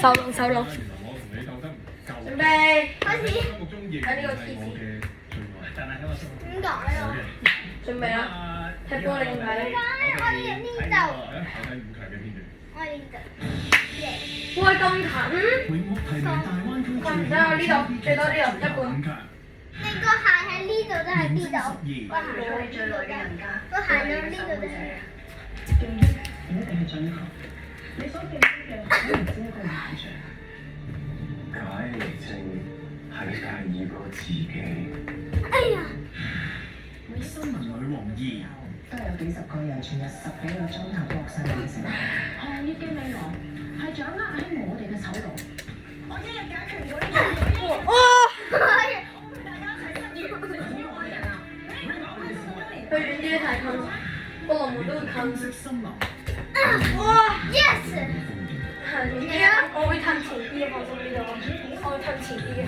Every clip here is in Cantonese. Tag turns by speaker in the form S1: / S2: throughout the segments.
S1: 收攏收攏。準備
S2: 開始。
S1: 喺呢個貼紙。
S2: 點解啊？
S1: 準備啦！踢波你點睇咧？
S2: 我哋呢度。我哋呢度。
S1: 喂，咁近？唔使我呢度，最多呢度一半。
S2: 你個鞋喺呢度都係呢度，個鞋到最耐嘅人家，個鞋到呢度都係。
S3: 一定係準確。你所記得嘅可能只係一個幻象。
S4: 解離症係第二個自己。
S2: 哎呀！
S3: 新聞女王2都有幾十個人全日10幾個鐘頭搏晒完成。行業嘅未來係掌握喺我哋嘅手度。我一日解決唔到呢個。
S1: 去遠啲太近，個龍門都會近。
S2: 哇 ！Yes！
S1: 係遠啲啊！我會褪前啲嘅，放心呢度，我會褪前啲嘅。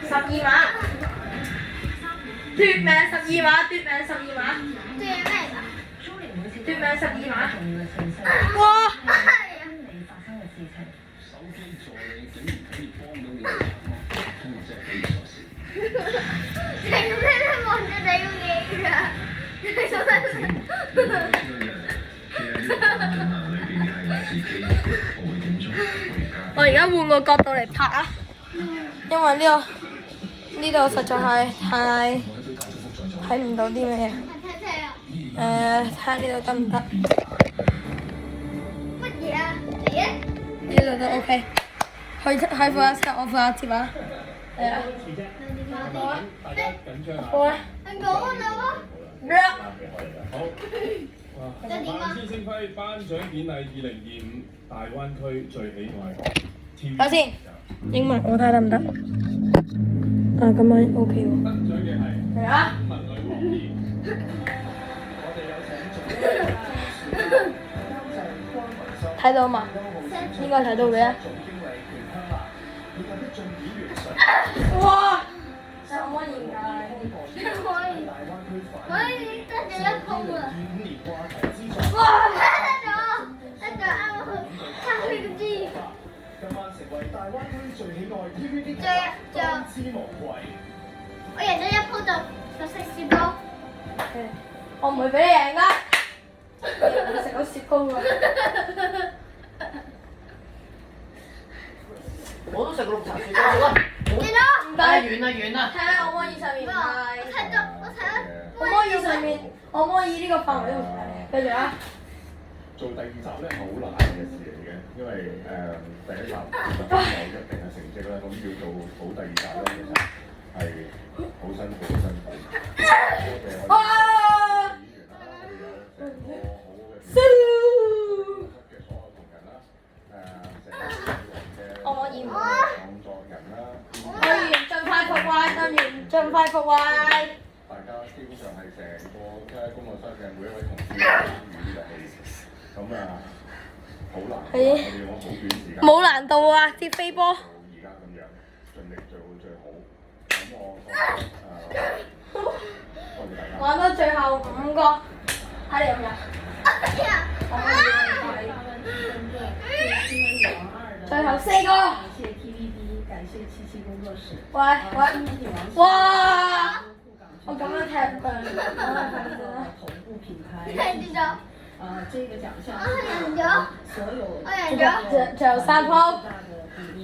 S1: 12碼，奪命12碼，奪命12碼，
S2: 對咩㗎？
S1: 奪命12碼。哇！
S2: 你咩都望住你個嘢㗎？你做咩？
S1: 我而家換個角度嚟拍啊，因為呢度實在係太睇唔到啲咩嘢。睇下呢度得唔得？
S2: 乜嘢啊？嚟啊！
S1: 呢度都 OK。開副一車，我副一接啊。係啊。好啊。好啊。
S2: 你講啊，大哥。
S5: 范思星輝頒獎典禮2025大灣區最喜愛學。
S1: 睇先，英文我睇得唔得？啊，咁樣 OK 喎。
S5: 得獎嘅係
S1: 嚟啊！
S5: 新聞女王2。我哋有請
S1: 睇到嘛？應該睇到嘅。哇！可唔可以㗎？
S2: 可以得咗一鋪啦！哇！得咗啱好差呢個字。
S4: 今晚成為大灣區最喜愛 TVB 劇集當之無愧。
S2: 我贏咗一鋪就食雪糕。
S1: 我唔會俾你贏㗎。你食到雪糕㗎。
S6: 我都食過綠茶雪糕啦，
S2: 見到？
S1: 唔得。
S6: 遠啦！
S1: 睇下按摩椅上面唔
S2: 我
S1: 係。
S2: 睇到，我睇到。
S1: 按摩椅上面，按摩椅呢個範圍都唔睇。繼續啊！
S5: 做第2集咧係好難嘅事嚟嘅，因為第1集有一定嘅成績啦，咁要做好第2集咧，其實係好辛苦，好辛苦。
S1: 哇！
S5: 我哋有成個好嘅嘅所有同仁啦，成個
S1: 按摩椅唔
S5: 創作人啦，
S1: 隊員盡快復位，隊員盡快復位。
S5: 大家基本上係成個工作室嘅每一位同事都參與呢個戲，咁好難，我哋用咗好短時間。
S1: 冇難度啊！接飛波。
S5: 到而家咁樣，盡力做到最好。咁我多謝大家。
S1: 玩到最後5個，睇你有冇？最後4個。
S3: 感謝 TVB，感謝77工作室。
S1: 喂！哇！我咁樣踢
S3: 頭部品牌。
S2: 贏咗。
S3: 這個獎項
S2: 贏咗。
S3: 所有
S2: 我贏咗。
S1: 仲有3鋪。
S3: 大的比例。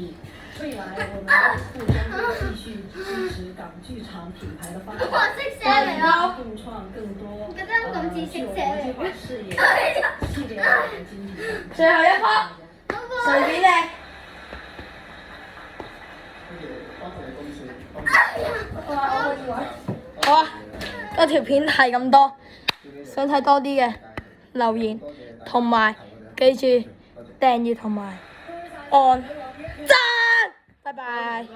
S3: 未來我們會互相繼續支持港劇場品牌的發展，
S2: 我識寫嚟咯。
S3: 共創更多
S2: 覺得咁似識寫嚟。
S3: 國際化視野系列的經濟。
S1: 最後一鋪，隨便你。好啊，嗰條片係咁多，想睇多啲嘅留言，同埋記住訂閱同埋按讚，拜拜。